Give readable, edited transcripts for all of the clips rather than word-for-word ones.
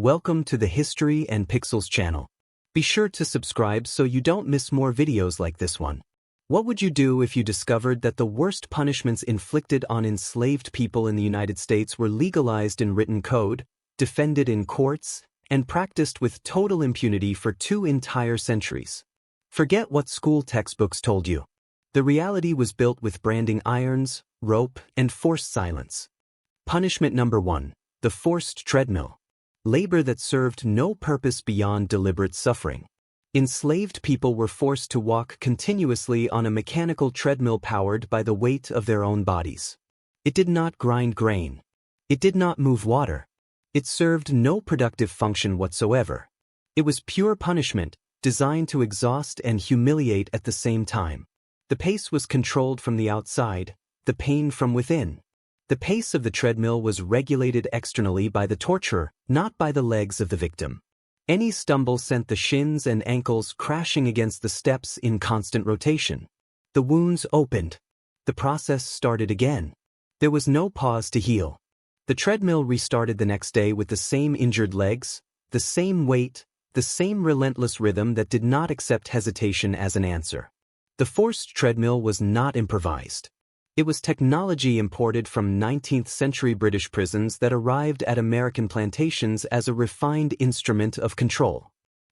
Welcome to the History and Pixels channel. Be sure to subscribe so you don't miss more videos like this one. What would you do if you discovered that the worst punishments inflicted on enslaved people in the United States were legalized in written code, defended in courts, and practiced with total impunity for 2 entire centuries? Forget what school textbooks told you. The reality was built with branding irons, rope, and forced silence. Punishment number 1. The forced treadmill. Labor that served no purpose beyond deliberate suffering. Enslaved people were forced to walk continuously on a mechanical treadmill powered by the weight of their own bodies. It did not grind grain. It did not move water. It served no productive function whatsoever. It was pure punishment, designed to exhaust and humiliate at the same time. The pace was controlled from the outside, the pain from within. The pace of the treadmill was regulated externally by the torturer, not by the legs of the victim. Any stumble sent the shins and ankles crashing against the steps in constant rotation. The wounds opened. The process started again. There was no pause to heal. The treadmill restarted the next day with the same injured legs, the same weight, the same relentless rhythm that did not accept hesitation as an answer. The forced treadmill was not improvised. It was technology imported from 19th century British prisons that arrived at American plantations as a refined instrument of control.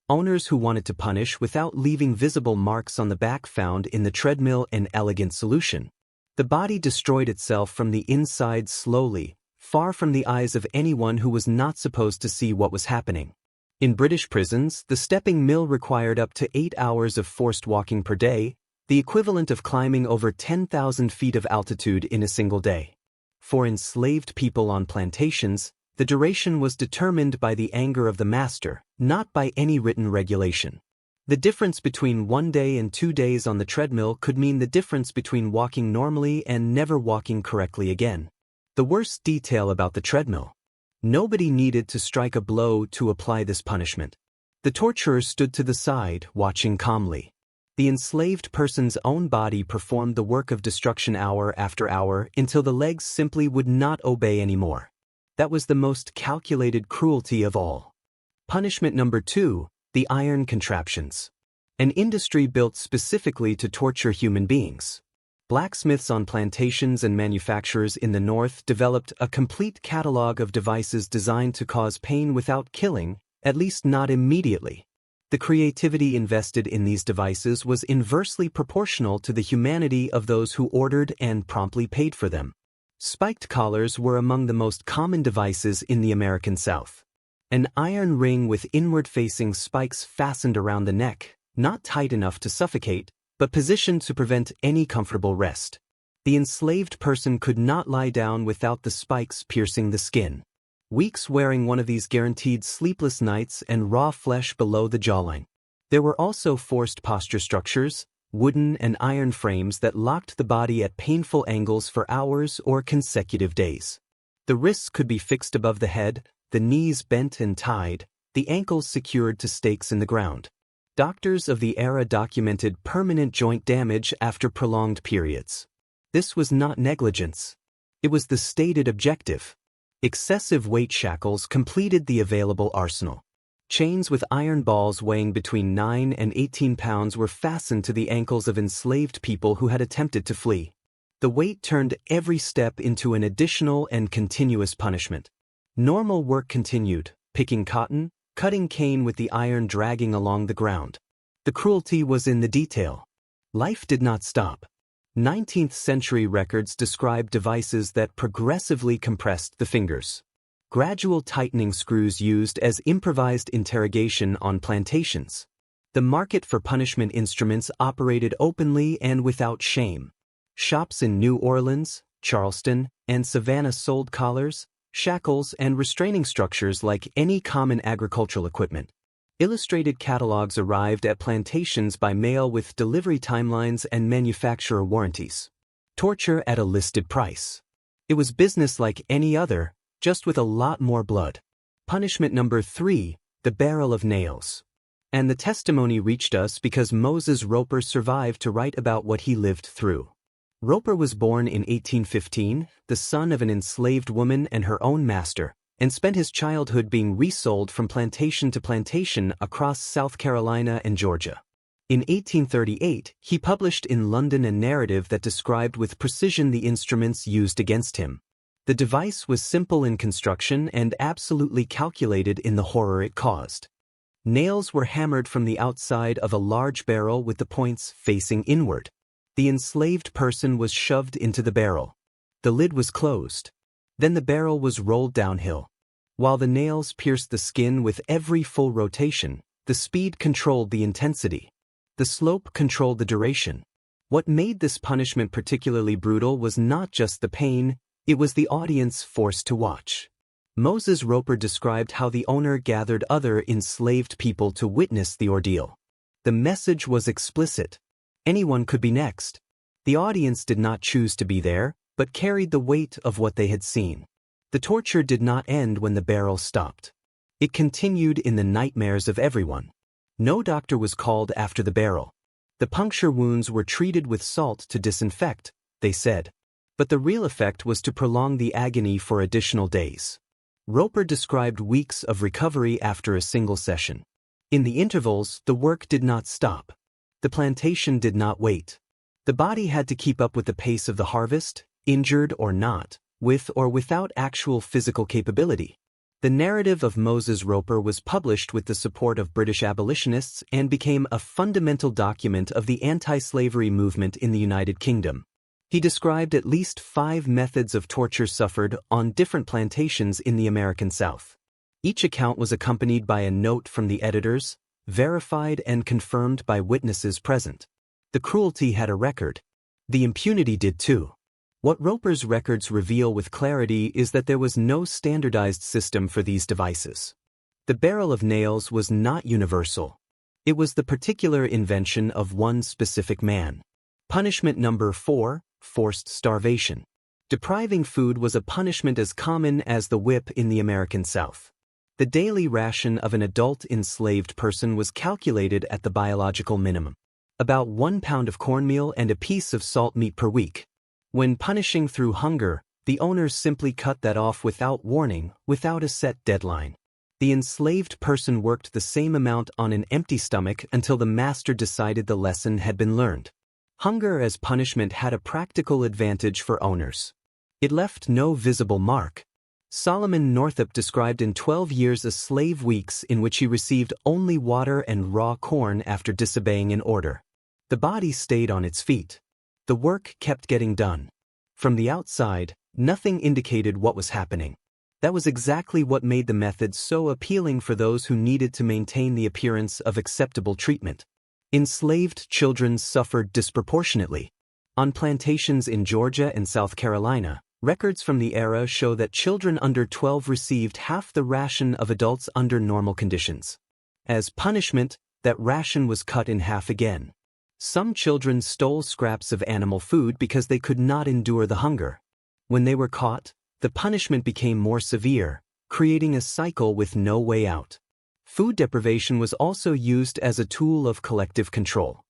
Owners who wanted to punish without leaving visible marks on the back found in the treadmill an elegant solution. The body destroyed itself from the inside slowly, far from the eyes of anyone who was not supposed to see what was happening. In British prisons, the stepping mill required up to 8 hours of forced walking per day, the equivalent of climbing over 10,000 feet of altitude in a single day. For enslaved people on plantations, the duration was determined by the anger of the master, not by any written regulation. The difference between 1 day and 2 days on the treadmill could mean the difference between walking normally and never walking correctly again. The worst detail about the treadmill: nobody needed to strike a blow to apply this punishment. The torturer stood to the side, watching calmly. The enslaved person's own body performed the work of destruction hour after hour until the legs simply would not obey anymore. That was the most calculated cruelty of all. Punishment number 2, the iron contraptions. An industry built specifically to torture human beings. Blacksmiths on plantations and manufacturers in the North developed a complete catalog of devices designed to cause pain without killing, at least not immediately. The creativity invested in these devices was inversely proportional to the humanity of those who ordered and promptly paid for them. Spiked collars were among the most common devices in the American South. An iron ring with inward-facing spikes fastened around the neck, not tight enough to suffocate, but positioned to prevent any comfortable rest. The enslaved person could not lie down without the spikes piercing the skin. Weeks wearing one of these guaranteed sleepless nights and raw flesh below the jawline. There were also forced posture structures, wooden and iron frames that locked the body at painful angles for hours or consecutive days. The wrists could be fixed above the head, the knees bent and tied, the ankles secured to stakes in the ground. Doctors of the era documented permanent joint damage after prolonged periods. This was not negligence. It was the stated objective. Excessive weight shackles completed the available arsenal. Chains with iron balls weighing between 9 and 18 pounds were fastened to the ankles of enslaved people who had attempted to flee. The weight turned every step into an additional and continuous punishment. Normal work continued, picking cotton, cutting cane with the iron dragging along the ground. The cruelty was in the detail. Life did not stop. 19th century records describe devices that progressively compressed the fingers. Gradual tightening screws used as improvised interrogation on plantations. The market for punishment instruments operated openly and without shame. Shops in New Orleans, Charleston, and Savannah sold collars, shackles, and restraining structures like any common agricultural equipment. Illustrated catalogs arrived at plantations by mail with delivery timelines and manufacturer warranties. Torture at a listed price. It was business like any other, just with a lot more blood. Punishment number 3, the barrel of nails. And the testimony reached us because Moses Roper survived to write about what he lived through. Roper was born in 1815, the son of an enslaved woman and her own master, and spent his childhood being resold from plantation to plantation across South Carolina and Georgia. In 1838, he published in London a narrative that described with precision the instruments used against him. The device was simple in construction and absolutely calculated in the horror it caused. Nails were hammered from the outside of a large barrel with the points facing inward. The enslaved person was shoved into the barrel. The lid was closed. Then the barrel was rolled downhill. While the nails pierced the skin with every full rotation, the speed controlled the intensity. The slope controlled the duration. What made this punishment particularly brutal was not just the pain, it was the audience forced to watch. Moses Roper described how the owner gathered other enslaved people to witness the ordeal. The message was explicit. Anyone could be next. The audience did not choose to be there, but carried the weight of what they had seen. The torture did not end when the barrel stopped. It continued in the nightmares of everyone. No doctor was called after the barrel. The puncture wounds were treated with salt to disinfect, they said. But the real effect was to prolong the agony for additional days. Roper described weeks of recovery after a single session. In the intervals, the work did not stop. The plantation did not wait. The body had to keep up with the pace of the harvest, injured or not, with or without actual physical capability. The narrative of Moses Roper was published with the support of British abolitionists and became a fundamental document of the anti-slavery movement in the United Kingdom. He described at least 5 methods of torture suffered on different plantations in the American South. Each account was accompanied by a note from the editors, verified and confirmed by witnesses present. The cruelty had a record. The impunity did too. What Roper's records reveal with clarity is that there was no standardized system for these devices. The barrel of nails was not universal. It was the particular invention of one specific man. Punishment number 4, forced starvation. Depriving food was a punishment as common as the whip in the American South. The daily ration of an adult enslaved person was calculated at the biological minimum. About 1 pound of cornmeal and a piece of salt meat per week. When punishing through hunger, the owners simply cut that off without warning, without a set deadline. The enslaved person worked the same amount on an empty stomach until the master decided the lesson had been learned. Hunger as punishment had a practical advantage for owners. It left no visible mark. Solomon Northup described in 12 years a slave weeks in which he received only water and raw corn after disobeying an order. The body stayed on its feet. The work kept getting done. From the outside, nothing indicated what was happening. That was exactly what made the method so appealing for those who needed to maintain the appearance of acceptable treatment. Enslaved children suffered disproportionately. On plantations in Georgia and South Carolina, records from the era show that children under 12 received half the ration of adults under normal conditions. As punishment, that ration was cut in half again. Some children stole scraps of animal food because they could not endure the hunger. When they were caught, the punishment became more severe, creating a cycle with no way out. Food deprivation was also used as a tool of collective control.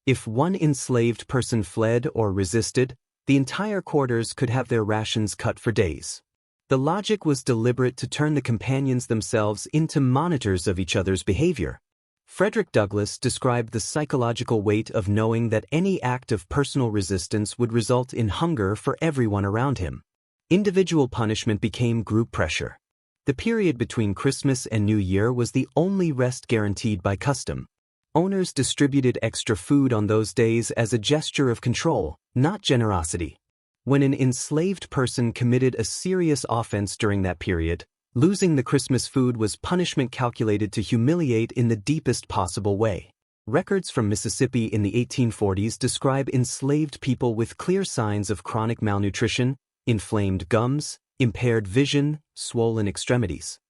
If one enslaved person fled or resisted, the entire quarters could have their rations cut for days. The logic was deliberate to turn the companions themselves into monitors of each other's behavior. Frederick Douglass described the psychological weight of knowing that any act of personal resistance would result in hunger for everyone around him. Individual punishment became group pressure. The period between Christmas and New Year was the only rest guaranteed by custom. Owners distributed extra food on those days as a gesture of control, not generosity. When an enslaved person committed a serious offense during that period, losing the Christmas food was punishment calculated to humiliate in the deepest possible way. Records from Mississippi in the 1840s describe enslaved people with clear signs of chronic malnutrition, inflamed gums, impaired vision, swollen extremities.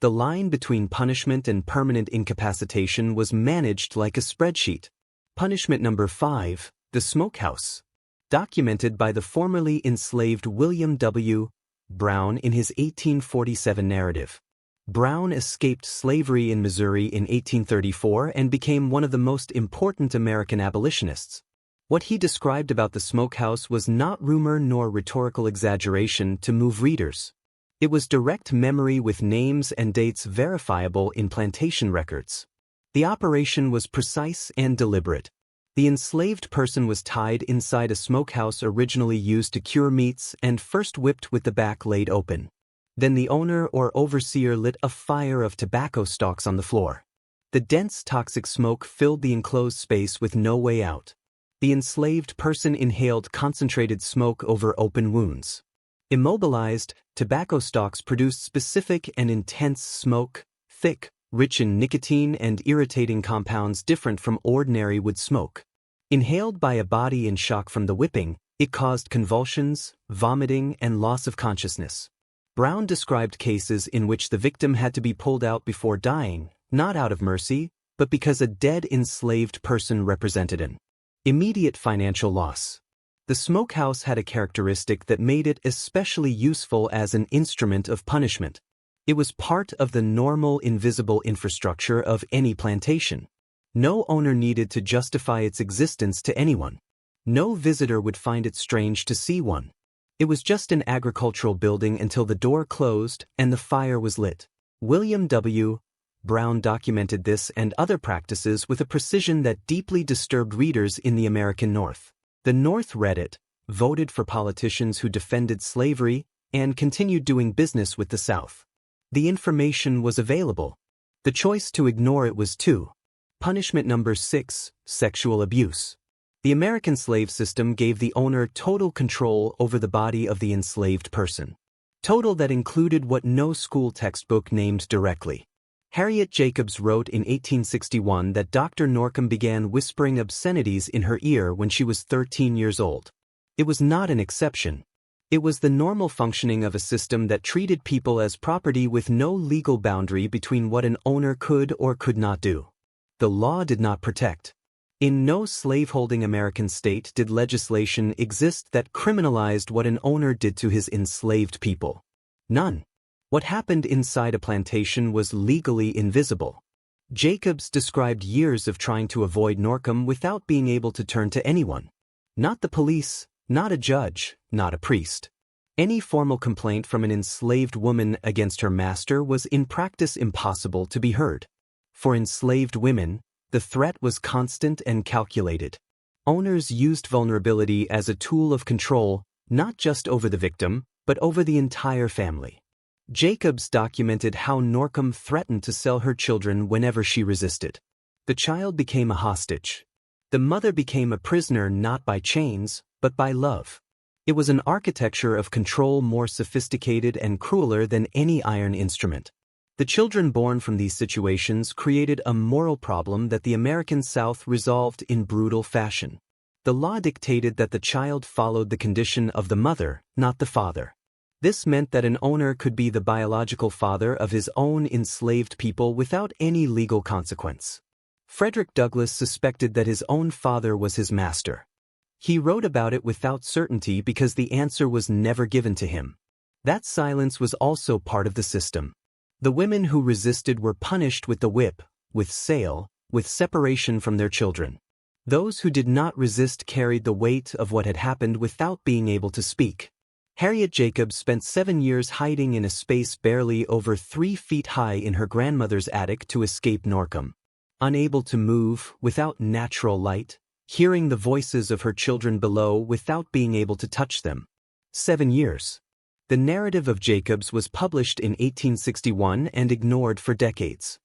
The line between punishment and permanent incapacitation was managed like a spreadsheet. Punishment number 5, the smokehouse. Documented by the formerly enslaved William W. Brown in his 1847 narrative. Brown escaped slavery in Missouri in 1834 and became one of the most important American abolitionists. What he described about the smokehouse was not rumor nor rhetorical exaggeration to move readers. It was direct memory with names and dates verifiable in plantation records. The operation was precise and deliberate. The enslaved person was tied inside a smokehouse originally used to cure meats and first whipped with the back laid open. Then the owner or overseer lit a fire of tobacco stalks on the floor. The dense toxic smoke filled the enclosed space with no way out. The enslaved person inhaled concentrated smoke over open wounds. Immobilized, tobacco stalks produced specific and intense smoke, thick, rich in nicotine and irritating compounds different from ordinary wood smoke. Inhaled by a body in shock from the whipping, it caused convulsions, vomiting, and loss of consciousness. Brown described cases in which the victim had to be pulled out before dying, not out of mercy, but because a dead enslaved person represented an immediate financial loss. The smokehouse had a characteristic that made it especially useful as an instrument of punishment. It was part of the normal invisible infrastructure of any plantation. No owner needed to justify its existence to anyone. No visitor would find it strange to see one. It was just an agricultural building until the door closed and the fire was lit. William W. Brown documented this and other practices with a precision that deeply disturbed readers in the American North. The North read it, voted for politicians who defended slavery, and continued doing business with the South. The information was available. The choice to ignore it was too. Punishment number 6, sexual abuse. The American slave system gave the owner total control over the body of the enslaved person. Total that included what no school textbook named directly. Harriet Jacobs wrote in 1861 that Dr. Norcom began whispering obscenities in her ear when she was 13 years old. It was not an exception. It was the normal functioning of a system that treated people as property with no legal boundary between what an owner could or could not do. The law did not protect. In no slaveholding American state did legislation exist that criminalized what an owner did to his enslaved people. None. What happened inside a plantation was legally invisible. Jacobs described years of trying to avoid Norcom without being able to turn to anyone. Not the police, not a judge, not a priest. Any formal complaint from an enslaved woman against her master was in practice impossible to be heard. For enslaved women, the threat was constant and calculated. Owners used vulnerability as a tool of control, not just over the victim, but over the entire family. Jacobs documented how Norcom threatened to sell her children whenever she resisted. The child became a hostage. The mother became a prisoner not by chains, but by love. It was an architecture of control more sophisticated and crueler than any iron instrument. The children born from these situations created a moral problem that the American South resolved in brutal fashion. The law dictated that the child followed the condition of the mother, not the father. This meant that an owner could be the biological father of his own enslaved people without any legal consequence. Frederick Douglass suspected that his own father was his master. He wrote about it without certainty because the answer was never given to him. That silence was also part of the system. The women who resisted were punished with the whip, with sale, with separation from their children. Those who did not resist carried the weight of what had happened without being able to speak. Harriet Jacobs spent 7 years hiding in a space barely over 3 feet high in her grandmother's attic to escape Norcom. Unable to move, without natural light, hearing the voices of her children below without being able to touch them. 7 years. The narrative of Jacobs was published in 1861 and ignored for decades.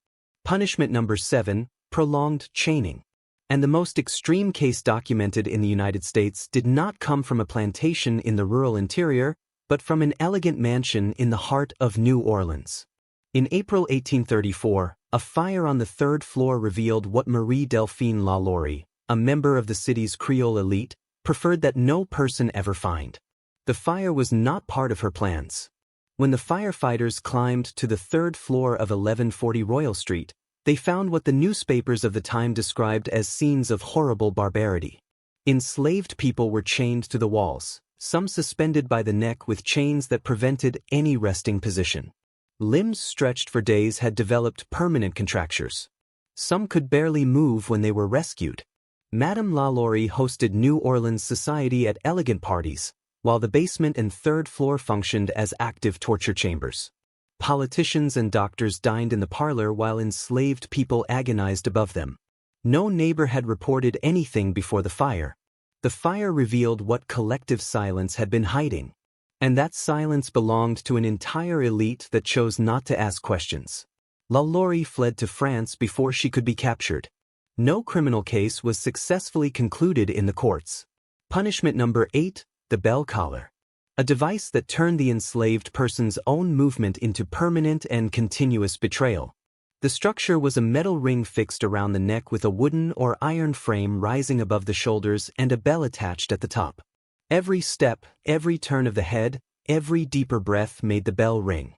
Punishment number 7, prolonged chaining. And the most extreme case documented in the United States did not come from a plantation in the rural interior, but from an elegant mansion in the heart of New Orleans. In April 1834, a fire on the 3rd floor revealed what Marie Delphine LaLaurie, a member of the city's Creole elite, preferred that no person ever find. The fire was not part of her plans. When the firefighters climbed to the 3rd floor of 1140 Royal Street, they found what the newspapers of the time described as scenes of horrible barbarity. Enslaved people were chained to the walls, some suspended by the neck with chains that prevented any resting position. Limbs stretched for days had developed permanent contractures. Some could barely move when they were rescued. Madame LaLaurie hosted New Orleans society at elegant parties, while the basement and third floor functioned as active torture chambers. Politicians and doctors dined in the parlor while enslaved people agonized above them. No neighbor had reported anything before the fire. The fire revealed what collective silence had been hiding. And that silence belonged to an entire elite that chose not to ask questions. LaLaurie fled to France before she could be captured. No criminal case was successfully concluded in the courts. Punishment number 8, the bell collar. A device that turned the enslaved person's own movement into permanent and continuous betrayal. The structure was a metal ring fixed around the neck with a wooden or iron frame rising above the shoulders and a bell attached at the top. Every step, every turn of the head, every deeper breath made the bell ring.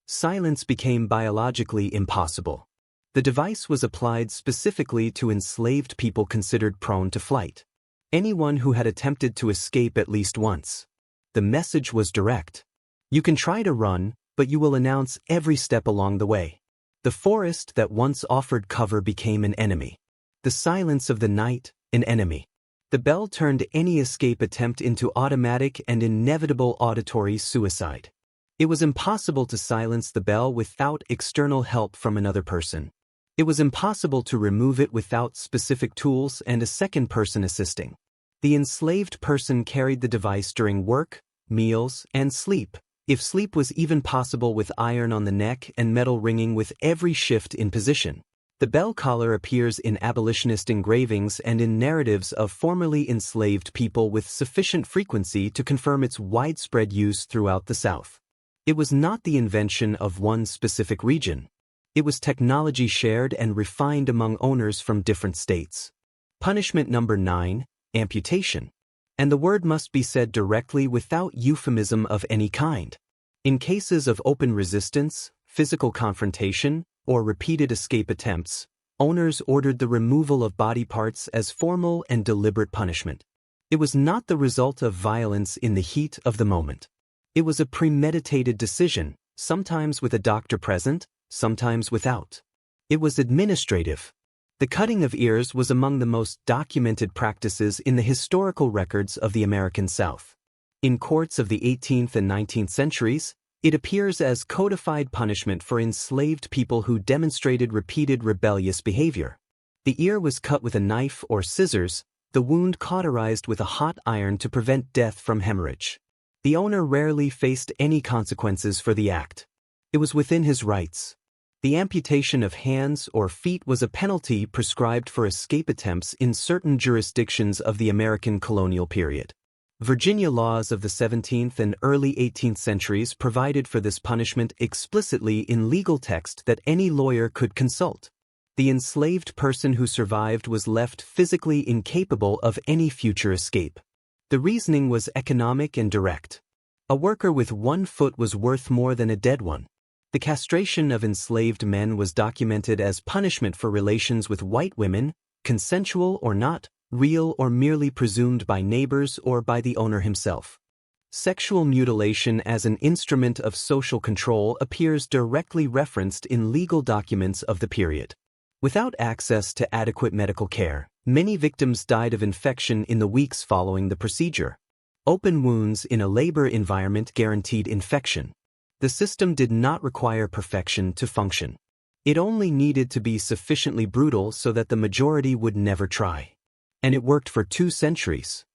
Silence became biologically impossible. The device was applied specifically to enslaved people considered prone to flight. Anyone who had attempted to escape at least once. The message was direct. You can try to run, but you will announce every step along the way. The forest that once offered cover became an enemy. The silence of the night, an enemy. The bell turned any escape attempt into automatic and inevitable auditory suicide. It was impossible to silence the bell without external help from another person. It was impossible to remove it without specific tools and a second person assisting. The enslaved person carried the device during work, meals, and sleep, if sleep was even possible with iron on the neck and metal ringing with every shift in position. The bell collar appears in abolitionist engravings and in narratives of formerly enslaved people with sufficient frequency to confirm its widespread use throughout the South. It was not the invention of one specific region. It was technology shared and refined among owners from different states. Punishment number 9, amputation. And the word must be said directly without euphemism of any kind. In cases of open resistance, physical confrontation, or repeated escape attempts, owners ordered the removal of body parts as formal and deliberate punishment. It was not the result of violence in the heat of the moment. It was a premeditated decision, sometimes with a doctor present, sometimes without. It was administrative. The cutting of ears was among the most documented practices in the historical records of the American South. In courts of the 18th and 19th centuries, it appears as codified punishment for enslaved people who demonstrated repeated rebellious behavior. The ear was cut with a knife or scissors, the wound cauterized with a hot iron to prevent death from hemorrhage. The owner rarely faced any consequences for the act. It was within his rights. The amputation of hands or feet was a penalty prescribed for escape attempts in certain jurisdictions of the American colonial period. Virginia laws of the 17th and early 18th centuries provided for this punishment explicitly in legal text that any lawyer could consult. The enslaved person who survived was left physically incapable of any future escape. The reasoning was economic and direct. A worker with one foot was worth more than a dead one. The castration of enslaved men was documented as punishment for relations with white women, consensual or not, real or merely presumed by neighbors or by the owner himself. Sexual mutilation as an instrument of social control appears directly referenced in legal documents of the period. Without access to adequate medical care, many victims died of infection in the weeks following the procedure. Open wounds in a labor environment guaranteed infection. The system did not require perfection to function. It only needed to be sufficiently brutal so that the majority would never try. And it worked for 2 centuries.